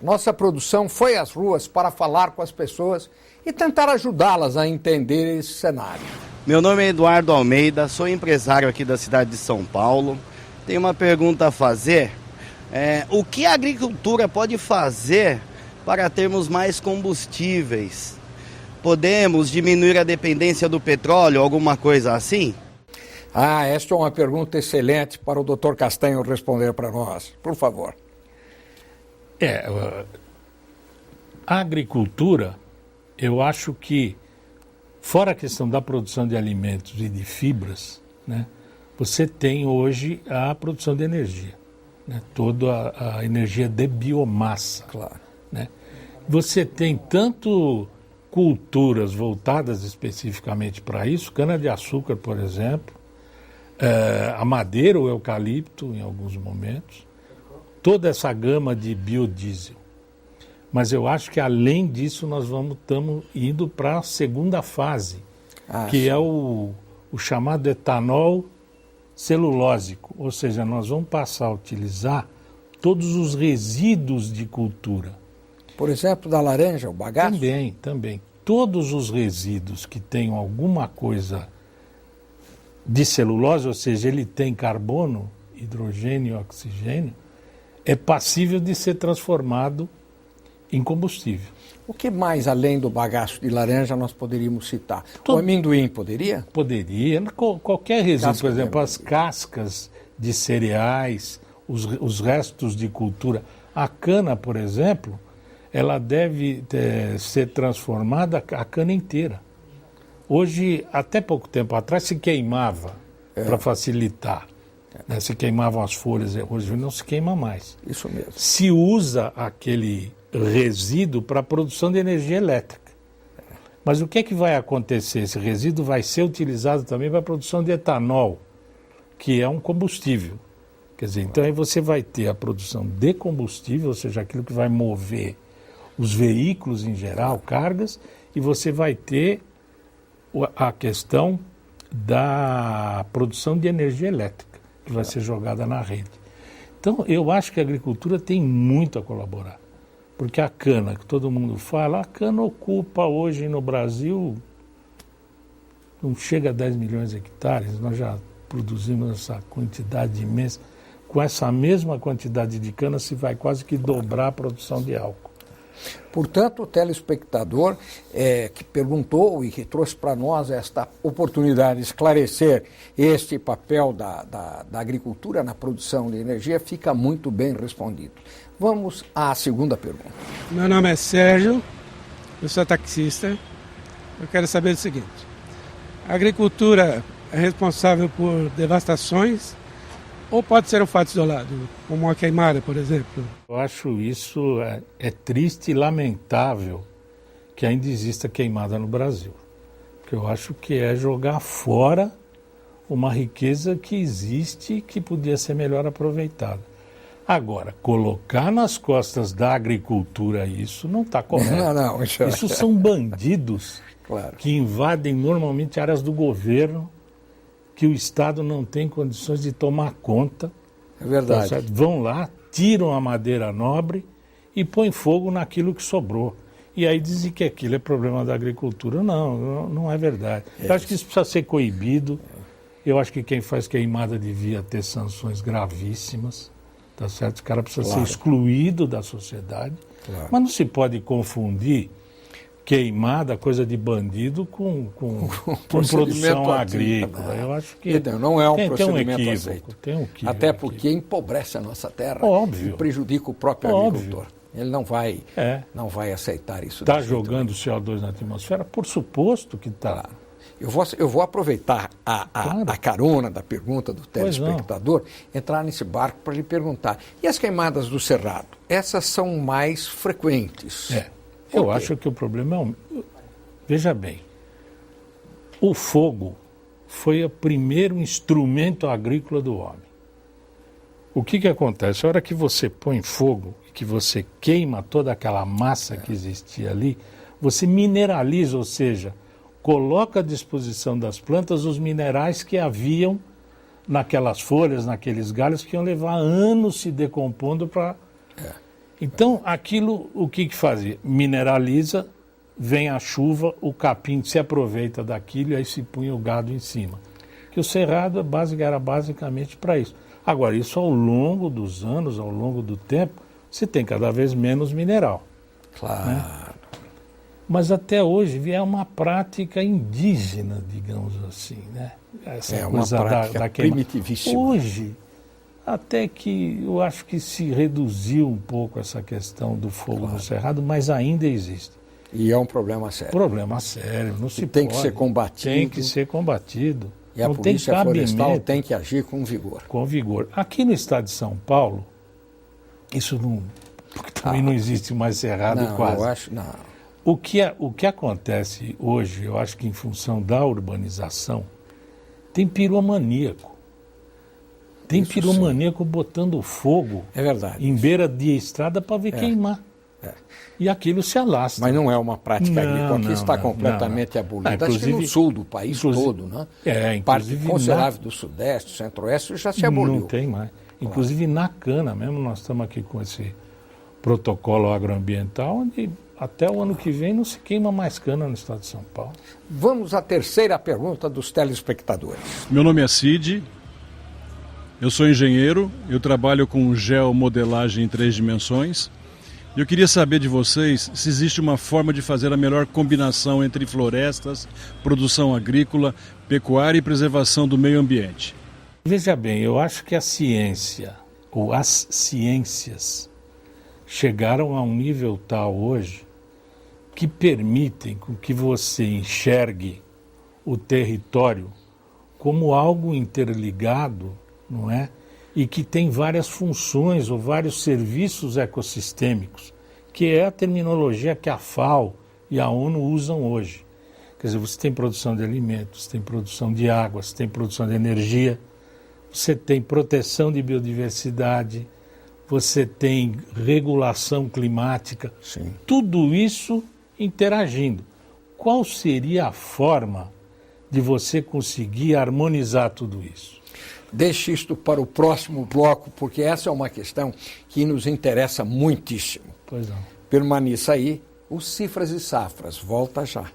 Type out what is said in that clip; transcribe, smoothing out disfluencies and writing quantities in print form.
Nossa produção foi às ruas para falar com as pessoas e tentar ajudá-las a entender esse cenário. Meu nome é Eduardo Almeida, sou empresário aqui da cidade de São Paulo. Tenho uma pergunta a fazer. O que a agricultura pode fazer para termos mais combustíveis? Podemos diminuir a dependência do petróleo, alguma coisa assim? Esta é uma pergunta excelente para o Dr. Castanho responder para nós. Por favor. A agricultura, eu acho que, fora a questão da produção de alimentos e de fibras, né, você tem hoje a produção de energia, né, toda a energia de biomassa. Claro. Né? Você tem tanto culturas voltadas especificamente para isso, cana-de-açúcar, por exemplo, a madeira, o eucalipto, em alguns momentos, toda essa gama de biodiesel. Mas eu acho que, além disso, nós estamos indo para a segunda fase, que é o chamado etanol celulósico. Ou seja, nós vamos passar a utilizar todos os resíduos de cultura. Por exemplo, da laranja, o bagaço? Também. Todos os resíduos que tenham alguma coisa de celulose, ou seja, ele tem carbono, hidrogênio e oxigênio, é passível de ser transformado em combustível. O que mais, além do bagaço de laranja, nós poderíamos citar? O amendoim poderia? Poderia. Qualquer resíduo, por exemplo, as cascas de cereais, os restos de cultura. A cana, por exemplo, ela deve ser transformada a cana inteira. Hoje, até pouco tempo atrás, se queimava para facilitar. Né? Se queimavam as folhas, hoje não se queima mais. Isso mesmo. Se usa aquele resíduo para a produção de energia elétrica. Mas o que é que vai acontecer? Esse resíduo vai ser utilizado também para a produção de etanol, que é um combustível. Quer dizer, então aí você vai ter a produção de combustível, ou seja, aquilo que vai mover os veículos em geral, cargas, e você vai ter a questão da produção de energia elétrica, que vai ser jogada na rede. Então, eu acho que a agricultura tem muito a colaborar. Porque a cana, que todo mundo fala, a cana ocupa hoje no Brasil, não chega a 10 milhões de hectares, nós já produzimos essa quantidade imensa. Com essa mesma quantidade de cana se vai quase que dobrar a produção de álcool. Portanto, o telespectador que perguntou e que trouxe para nós esta oportunidade de esclarecer este papel da agricultura na produção de energia fica muito bem respondido. Vamos à segunda pergunta. Meu nome é Sérgio, eu sou taxista. Eu quero saber o seguinte: a agricultura é responsável por devastações ou pode ser um fato isolado, como uma queimada, por exemplo? Eu acho isso é triste e lamentável que ainda exista queimada no Brasil. Porque eu acho que é jogar fora uma riqueza que existe e que podia ser melhor aproveitada. Agora, colocar nas costas da agricultura isso não está correto. Não. Isso são bandidos claro. Que invadem normalmente áreas do governo que o Estado não tem condições de tomar conta. É verdade. Tá, vão lá, tiram a madeira nobre e põem fogo naquilo que sobrou. E aí dizem que aquilo é problema da agricultura. Não é verdade. Eu acho que isso precisa ser coibido. Eu acho que quem faz queimada devia ter sanções gravíssimas. Tá certo? O cara precisa ser excluído da sociedade. Claro. Mas não se pode confundir queimada, coisa de bandido, com produção agrícola. Eu acho que então, não é um procedimento equívoco, aceito. Tem um equívoco. Até porque empobrece a nossa terra. Óbvio. E prejudica o próprio agricultor. Ele não vai aceitar isso. Está jogando CO2 na atmosfera? Por suposto que está. Claro. Eu vou aproveitar a carona da pergunta do telespectador, entrar nesse barco para lhe perguntar. E as queimadas do Cerrado? Essas são mais frequentes. Eu acho que o problema Veja bem, o fogo foi o primeiro instrumento agrícola do homem. O que acontece? A hora que você põe fogo e que você queima toda aquela massa que existia ali, você mineraliza, ou seja, coloca à disposição das plantas os minerais que haviam naquelas folhas, naqueles galhos que iam levar anos se decompondo para... Então, aquilo, o que fazia? Mineraliza, vem a chuva, o capim se aproveita daquilo e aí se punha o gado em cima. Que o cerrado era basicamente para isso. Agora, isso ao longo dos anos, ao longo do tempo, você tem cada vez menos mineral. Claro. Né? Mas até hoje é uma prática indígena, digamos assim, né? Essa uma prática primitivíssima. Hoje, até que eu acho que se reduziu um pouco essa questão do fogo no cerrado, mas ainda existe. E é um problema sério. Problema sério, não se tem pode. Que ser combatido. Tem que ser combatido. E a Polícia Florestal tem que agir com vigor. Com vigor. Aqui no estado de São Paulo, isso não... Porque também não existe mais cerrado quase. Eu acho, não. O que acontece hoje, eu acho que em função da urbanização, tem piromaníaco. Tem Isso piromaníaco botando fogo em beira de estrada para ver queimar. E aquilo se alastra. Mas não é uma prática agrícola. Aqui está completamente abolida. Acho que no sul do país todo, né? Parte considerável do Sudeste, Centro-Oeste já se aboliu. Não tem mais. Inclusive na cana mesmo, nós estamos aqui com esse protocolo agroambiental, onde até o ano que vem não se queima mais cana no estado de São Paulo. Vamos à terceira pergunta dos telespectadores. Meu nome é Cid, eu sou engenheiro, eu trabalho com geomodelagem em 3 dimensões. Eu queria saber de vocês se existe uma forma de fazer a melhor combinação entre florestas, produção agrícola, pecuária e preservação do meio ambiente. Veja bem, eu acho que a ciência, ou as ciências, chegaram a um nível tal hoje que permitem que você enxergue o território como algo interligado, não é? E que tem várias funções ou vários serviços ecossistêmicos, que é a terminologia que a FAO e a ONU usam hoje. Quer dizer, você tem produção de alimentos, você tem produção de água, você tem produção de energia, você tem proteção de biodiversidade, você tem regulação climática, Sim. Tudo isso interagindo. Qual seria a forma de você conseguir harmonizar tudo isso? Deixe isto para o próximo bloco, porque essa é uma questão que nos interessa muitíssimo. Pois não. Permaneça aí, o Cifras e Safras volta já.